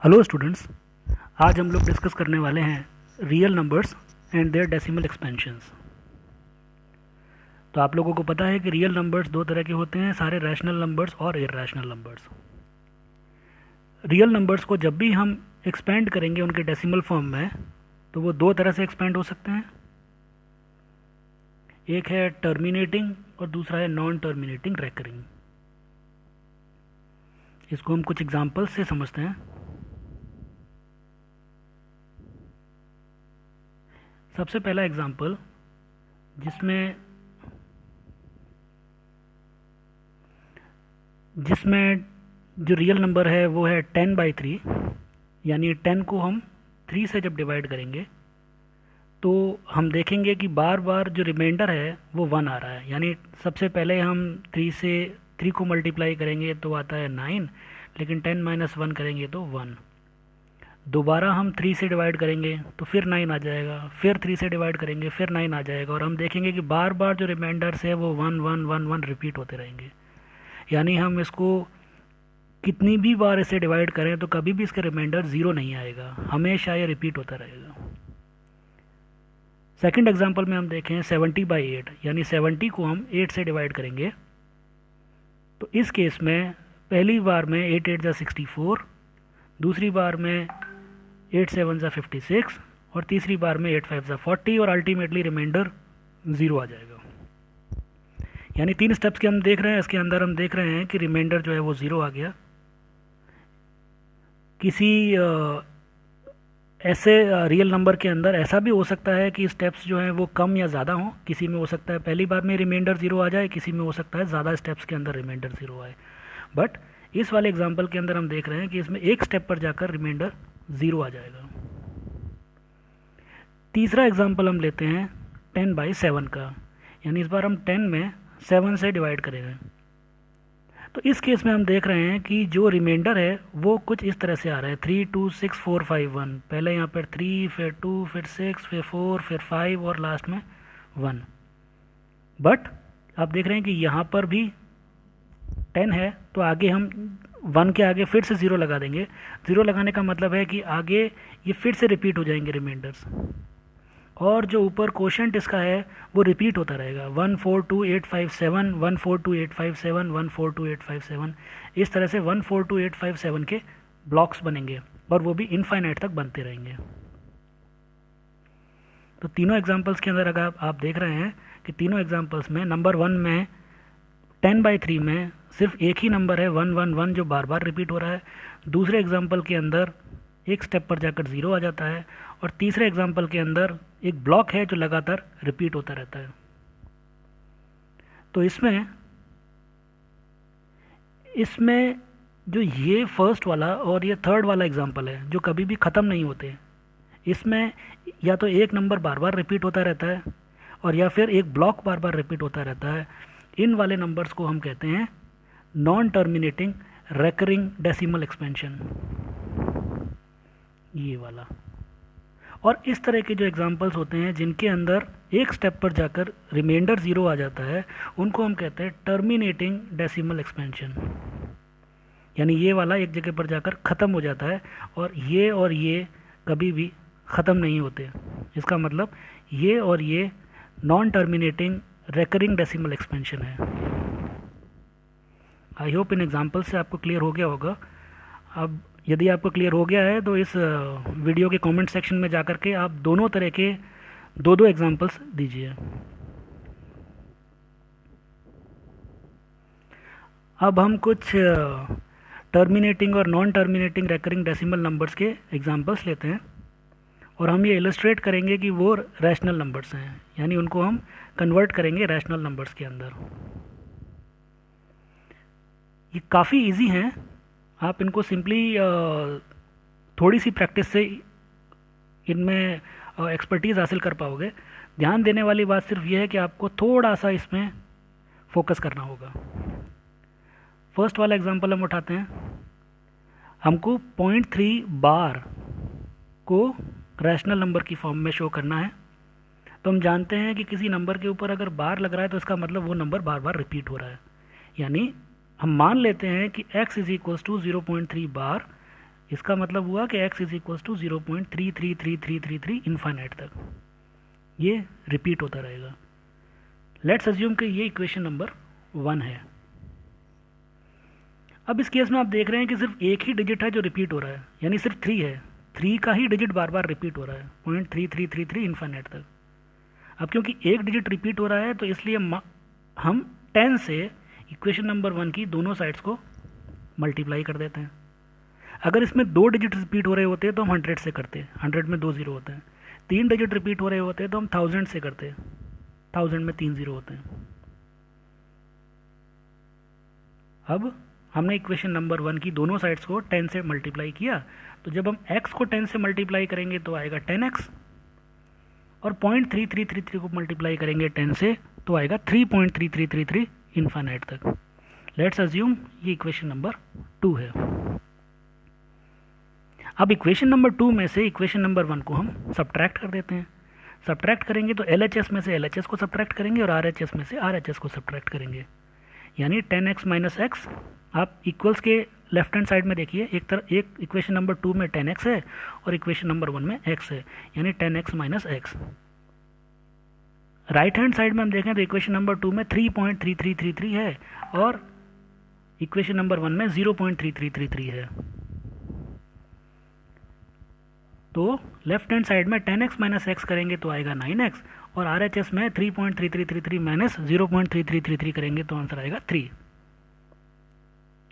Hello students. आज हम लोग डिस्कस करने वाले हैं real numbers and their decimal expansions. तो आप लोगों को पता है कि रियल नंबर्स दो तरह के होते हैं, सारे रैशनल नंबर्स और इरैशनल नंबर्स। रियल नंबर्स को जब भी हम एक्सपेंड करेंगे उनके डेसिमल फॉर्म में, तो वो दो तरह से एक्सपेंड हो सकते हैं। एक है टर्मिनेटिंग और दूसरा है नॉन टर्मिनेटिंग रेकरिंग। इसको हम कुछ एग्जांपल्स से समझते हैं। सबसे पहला एग्जांपल जिसमें जो रियल नंबर है वो है 10/3, यानी 10 को हम 3 से जब डिवाइड करेंगे तो हम देखेंगे कि बार बार जो रिमाइंडर है वो 1 आ रहा है। यानी सबसे पहले हम 3 को मल्टीप्लाई करेंगे तो आता है 9, लेकिन 10 - 1 करेंगे तो 1। दोबारा हम 3 से डिवाइड करेंगे तो फिर 9 आ जाएगा, फिर 3 से डिवाइड करेंगे फिर 9 आ जाएगा, और हम देखेंगे कि बार बार जो रिमाइंडर्स है वो 1 1 1 1 रिपीट होते रहेंगे। यानी हम इसको कितनी भी बार इसे डिवाइड करें तो कभी भी इसका रिमाइंडर 0 नहीं आएगा, हमेशा ये रिपीट होता रहेगा। सेकंड एग्जांपल में हम देखें 70/8, यानी 70 को हम 8 से डिवाइड करेंगे तो इस केस में पहली बार में 8 8 = 64, दूसरी बार में 8 7 = 56 और तीसरी बार में 8 5 = 40, और अल्टीमेटली रिमाइंडर 0 आ जाएगा। यानी 3 स्टेप्स के हम देख रहे हैं, इसके अंदर हम देख रहे हैं कि रिमाइंडर जो है वो 0 आ गया। किसी ऐसे रियल नंबर के अंदर ऐसा भी हो सकता है कि स्टेप्स जो हैं वो कम या ज़्यादा हों। किसी में हो सकता है पहली बार में रिमाइंडर 0 आ जाए, किसी में हो सकता है ज़्यादा स्टेप्स के अंदर रिमाइंडर 0 आए। बट इस वाले एग्जांपल के अंदर हम देख रहे हैं कि इसमें एक स्टेप पर जाकर रिमाइंडर 0 आ जाएगा। तीसरा एग्जांपल हम लेते हैं 10/7 का, यानी इस बार हम 10 में 7 से डिवाइड करेंगे। तो इस केस में हम देख रहे हैं कि जो रिमाइंडर है वो कुछ इस तरह से आ रहा है 3 2 6 4 5 1। पहले यहाँ पर 3, फिर 2, फिर 6, फिर 4, फिर 5 और लास्ट में 1। बट आप देख रहे हैं कि यहाँ पर भी 10 है तो आगे हम 1 के आगे फिर से 0 लगा देंगे। 0 लगाने का मतलब है कि आगे ये फिर से रिपीट हो जाएंगे रिमाइंडर्स, और जो ऊपर कोशेंट इसका है वो रिपीट होता रहेगा 1 4 2 8 5 7, 1 4 2 8 5 7, 1 4 2 8 5 7। इस तरह से 1 4 2 8 5 7 के ब्लॉक्स बनेंगे और वो भी इनफाइनाइट तक बनते रहेंगे। तो तीनों एग्जांपल्स के अंदर अगर आप देख रहे हैं कि तीनों एग्जांपल्स में नंबर 1 में 10/3 में सिर्फ एक ही नंबर है 1 1 1 जो बार बार रिपीट हो रहा है। दूसरे एग्जांपल के अंदर एक स्टेप पर जाकर 0 आ जाता है, और तीसरे एग्जांपल के अंदर एक ब्लॉक है जो लगातार रिपीट होता रहता है। तो इसमें जो ये फर्स्ट वाला और ये थर्ड वाला एग्जांपल है जो कभी भी ख़त्म नहीं होते, इसमें या तो एक नंबर बार बार रिपीट होता रहता है और या फिर एक ब्लॉक बार बार रिपीट होता रहता है। इन वाले नंबर्स को हम कहते हैं non terminating recurring decimal expansion, ये वाला। और इस तरह के जो एग्जांपल्स होते हैं जिनके अंदर एक स्टेप पर जाकर रिमाइंडर 0 आ जाता है, उनको हम कहते हैं टर्मिनेटिंग डेसिमल एक्सपेंशन। यानी ये वाला एक जगह पर जाकर ख़त्म हो जाता है और ये कभी भी ख़त्म नहीं होते। इसका मतलब ये और ये non terminating recurring decimal expansion है। आई होप इन एग्जांपल से आपको क्लियर हो गया होगा। अब यदि आपको क्लियर हो गया है तो इस वीडियो के कमेंट सेक्शन में जाकर के आप दोनों तरह के दो एग्जांपल्स दीजिए। अब हम कुछ टर्मिनेटिंग और non terminating recurring decimal numbers के एग्जांपल्स लेते हैं, और हम ये इलस्ट्रेट करेंगे कि वो रैशनल नंबर्स हैं, यानी उनको हम कन्वर्ट करेंगे रैशनल नंबर्स के अंदर। ये काफ़ी इजी हैं, आप इनको सिंपली थोड़ी सी प्रैक्टिस से इनमें एक्सपर्टीज़ हासिल कर पाओगे। ध्यान देने वाली बात सिर्फ ये है कि आपको थोड़ा सा इसमें फोकस करना होगा। फर्स्ट वाला एग्जांपल हम उठाते हैं। हमको 0.3 बार को रैशनल नंबर की फॉर्म में शो करना है। तो हम जानते हैं कि किसी नंबर के ऊपर अगर बार लग रहा है तो इसका मतलब वो नंबर बार बार रिपीट हो रहा है। यानी हम मान लेते हैं कि x = 0.3 बार इसका मतलब हुआ कि x is equal to 0.333333 infinite तक ये रिपीट होता रहेगा। लेट्स अज्यूम कि ये इक्वेशन नंबर 1 है। अब इस केस में आप देख रहे हैं कि सिर्फ एक ही डिजिट है जो रिपीट हो रहा है, यानी सिर्फ 3 है, 3 का ही डिजिट बार बार रिपीट हो रहा है 0.3333 इन्फाइनाइट तक। अब क्योंकि एक डिजिट रिपीट हो रहा है तो इसलिए हम 10 से इक्वेशन नंबर 1 की दोनों साइड्स को मल्टीप्लाई कर देते हैं। अगर इसमें 2 डिजिट रिपीट हो रहे होते तो हम 100 से करते, 100 में 2 जीरो होते हैं। 3 डिजिट रिपीट हो रहे होते तो हम 1000 से करते, 1000 में 3 जीरो होते हैं। अब हमने इक्वेशन नंबर 1 की दोनों साइड्स को 10 से मल्टीप्लाई किया, तो जब हम x को 10 से मल्टीप्लाई करेंगे तो आएगा 10x, और 0.3333 को मल्टीप्लाई करेंगे 10 से तो आएगा 3.3333 इन्फाइनाइट तक। लेट्स अज्यूम ये इक्वेशन नंबर 2 है। अब इक्वेशन नंबर 2 में से इक्वेशन नंबर 1 को हम सब्ट्रैक्ट कर देते हैं। सब्ट्रैक्ट करेंगे तो LHS में से LHS को सब्ट्रैक्ट करेंगे और RHS में से RHS को सब्ट्रैक्ट करेंगे, यानी 10x माइनस x। आप इक्वल्स के लेफ्ट हैंड साइड में देखिए, एक इक्वेशन नंबर 2 में 10x है और इक्वेशन नंबर 1 में x है, यानी 10x minus x। Right hand side में हम देखें तो इक्वेशन नंबर 2 में 3.3333 है और इक्वेशन नंबर 1 में 0.3333 है। तो लेफ्ट हैंड साइड में 10x माइनस x करेंगे तो आएगा 9x, और RHS में 3.3333 माइनस 0.3333 करेंगे तो आंसर आएगा 3।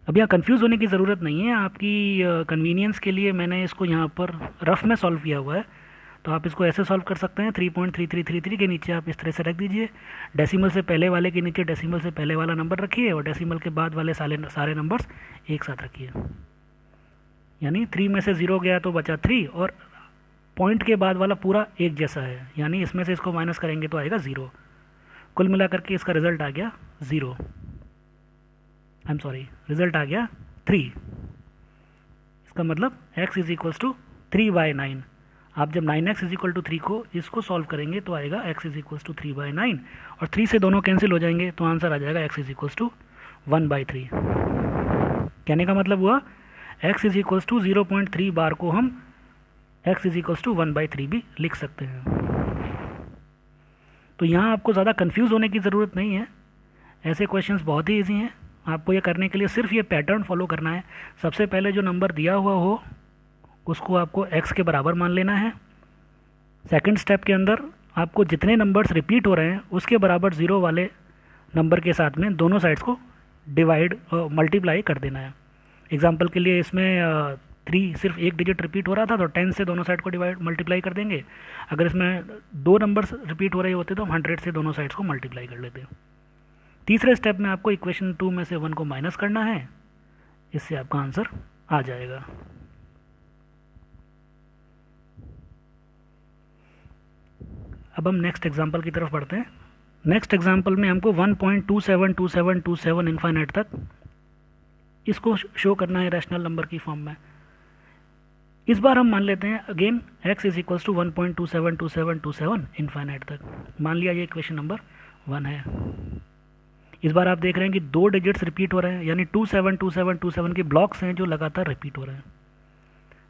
अब यहाँ कंफ्यूज होने की ज़रूरत नहीं है, आपकी कन्वीनियंस के लिए मैंने इसको यहाँ पर रफ में सॉल्व किया हुआ है, तो आप इसको ऐसे सॉल्व कर सकते हैं। 3.3333 के नीचे आप इस तरह से रख दीजिए, डेसिमल से पहले वाले के नीचे डेसिमल से पहले वाला नंबर रखिए और डेसिमल के बाद वाले सारे नंबर्स एक साथ रखिए, यानी 3 में से 0 गया तो बचा 3 और पॉइंट के बाद वाला पूरा एक जैसा है, यानी इसमें से इसको माइनस करेंगे तो आएगा 0। कुल मिलाकर के इसका रिजल्ट आ गया 0, रिजल्ट आ गया 3। इसका मतलब x इज इक्वल्स टू 3/9। आप जब 9x इज इक्वल टू 3 को इसको सॉल्व करेंगे तो आएगा x इज इक्वल्स टू 3/9, और 3 से दोनों कैंसिल हो जाएंगे तो आंसर आ जाएगा x इज इक्वल्स टू 1/3। कहने का मतलब हुआ x इज इक्वल्स टू 0.3 बार को हम x इज इक्वल्स टू 1/3 भी लिख सकते हैं। तो यहाँ आपको ज़्यादा कंफ्यूज होने की ज़रूरत नहीं है, ऐसे क्वेश्चंस बहुत ही ईजी हैं। आपको ये करने के लिए सिर्फ ये पैटर्न फॉलो करना है। सबसे पहले जो नंबर दिया हुआ हो उसको आपको x के बराबर मान लेना है। सेकंड स्टेप के अंदर आपको जितने नंबर्स रिपीट हो रहे हैं उसके बराबर 0 वाले नंबर के साथ में दोनों साइड्स को डिवाइड मल्टीप्लाई कर देना है। एग्जांपल के लिए इसमें 3 सिर्फ एक डिजिट रिपीट हो रहा था तो 10 से दोनों साइड को मल्टीप्लाई कर देंगे। अगर इसमें 2 नंबर्स रिपीट हो रहे होते तो हम 100 से दोनों साइड्स को मल्टीप्लाई कर लेते। तीसरे स्टेप में आपको इक्वेशन 2 में से 1 को माइनस करना है, इससे आपका आंसर आ जाएगा। अब हम नेक्स्ट एग्जांपल की तरफ बढ़ते हैं। नेक्स्ट एग्जांपल में हमको 1.272727 इन्फाइनाइट तक इसको शो करना है रैशनल नंबर की फॉर्म में। इस बार हम मान लेते हैं again x is equals to 1.272727 infinite तक। मान लिया ये इक्वेशन नंबर 1 है। इस बार आप देख रहे हैं कि 2 डिजिट्स रिपीट हो रहे हैं, यानी 272727 के ब्लॉक्स हैं जो लगातार रिपीट हो रहे हैं।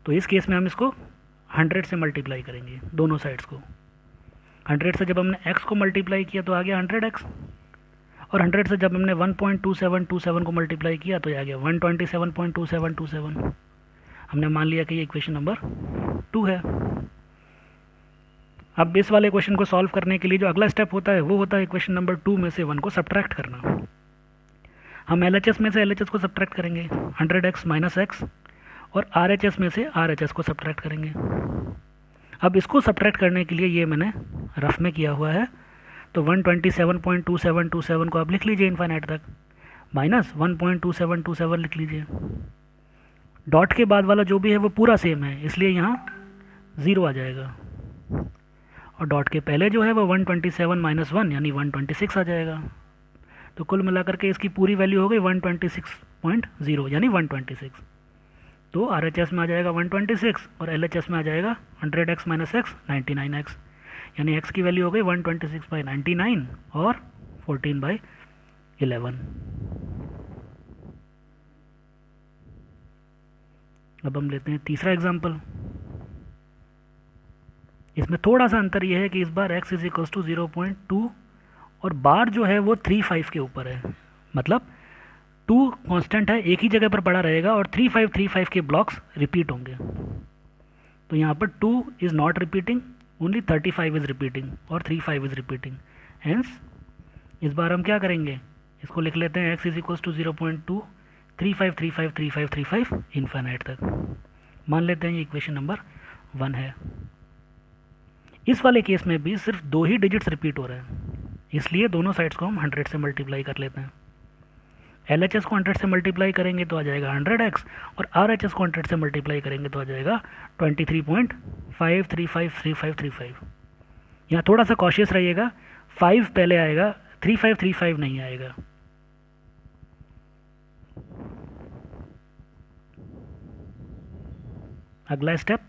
तो इस केस में हम इसको 100 से मल्टीप्लाई करेंगे दोनों साइड्स को। 100 से जब हमने x को मल्टीप्लाई किया तो आ गया 100x, और 100 से जब हमने 1.2727 को मल्टीप्लाई किया तो आ गया 127.2727। हमने मान लिया कि ये इक्वेशन नंबर 2 है। अब इस वाले क्वेश्चन को सॉल्व करने के लिए जो अगला स्टेप होता है वो होता है इक्वेशन नंबर 2 में से 1 को सब्ट्रैक्ट करना। हम LHS में से LHS को सब्ट्रैक्ट करेंगे 100x माइनस x, और RHS में से RHS को सब्ट्रैक्ट करेंगे। अब इसको सब्ट्रैक्ट करने के लिए ये मैंने रफ में किया हुआ है, तो 127.2727 को आप लिख लीजिए इन्फाइनाइट तक, माइनस 1.2727 लिख लीजिए। डॉट के बाद वाला जो भी है वो पूरा सेम है, इसलिए यहाँ 0 आ जाएगा, और डॉट के पहले जो है वो 127 माइनस 1 यानी 126 आ जाएगा। तो कुल मिलाकर के इसकी पूरी वैल्यू हो गई 126.0 यानी 126। तो RHS में आ जाएगा 126 और LHS में आ जाएगा 100x माइनस x 99x, यानी x की वैल्यू हो गई 126/99 और 14/11। अब हम लेते हैं तीसरा एग्जाम्पल। इसमें थोड़ा सा अंतर यह है कि इस बार x इज इक्वल्स टू 0.2 और बार जो है वो 3.5 के ऊपर है, मतलब 2 कांस्टेंट है, एक ही जगह पर पड़ा रहेगा और 3.5 के ब्लॉक्स रिपीट होंगे। तो यहाँ पर 2 is not repeating, only 35 is repeating और 3.5 इज़ रिपीटिंग। हेंस इस बार हम क्या करेंगे, इसको लिख लेते हैं x is equals to 0.2 35 35 35 35 infinite तक। मान लेते हैं ये इक्वेशन नंबर 1 है। इस वाले केस में भी सिर्फ 2 ही डिजिट्स रिपीट हो रहे हैं, इसलिए दोनों साइड्स को हम 100 से मल्टीप्लाई कर लेते हैं। LHS को 100 से मल्टीप्लाई करेंगे तो आ जाएगा 100x और RHS को 100 से मल्टीप्लाई करेंगे तो आ जाएगा 23.5353535। यहाँ थोड़ा सा कॉशियस रहिएगा, 5 पहले आएगा, 3535 नहीं आएगा। अगला स्टेप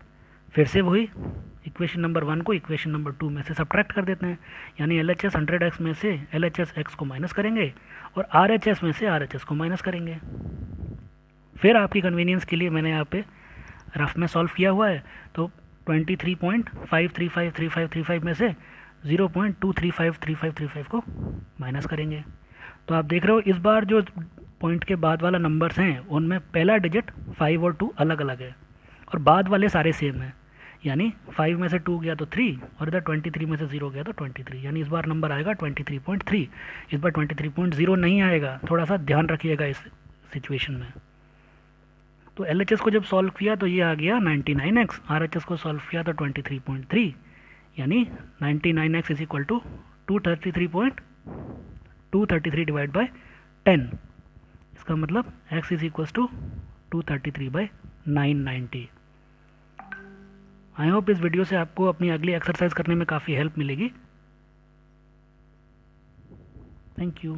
फिर से वही, इक्वेशन नंबर 1 को इक्वेशन नंबर 2 में से सब्ट्रैक्ट कर देते हैं, यानी LHS 100x में से LHS x को माइनस करेंगे और RHS में से RHS को माइनस करेंगे। फिर आपकी कन्वीनियंस के लिए मैंने यहाँ पे रफ में सॉल्व किया हुआ है, तो 23.5353535 में से 0.2353535 को माइनस करेंगे। तो आप देख रहे हो इस बार जो पॉइंट के बाद वाला नंबर्स हैं उनमें पहला डिजिट 5 और 2 अलग अलग है और बाद वाले सारे सेम हैं, यानी 5 में से 2 गया तो 3 और इधर 23 में से 0 गया तो 23, यानी इस बार नंबर आएगा 23.3। इस बार 23.0 नहीं आएगा, थोड़ा सा ध्यान रखिएगा इस सिचुएशन में। तो LHS को जब सॉल्व किया तो ये आ गया 99x, RHS को सॉल्व किया तो 23.3, यानी 99x is equal to 233 divide by 10। इसका मतलब x is equal to 233/990। I hope इस वीडियो से आपको अपनी अगली एक्सरसाइज करने में काफ़ी हेल्प मिलेगी। Thank you.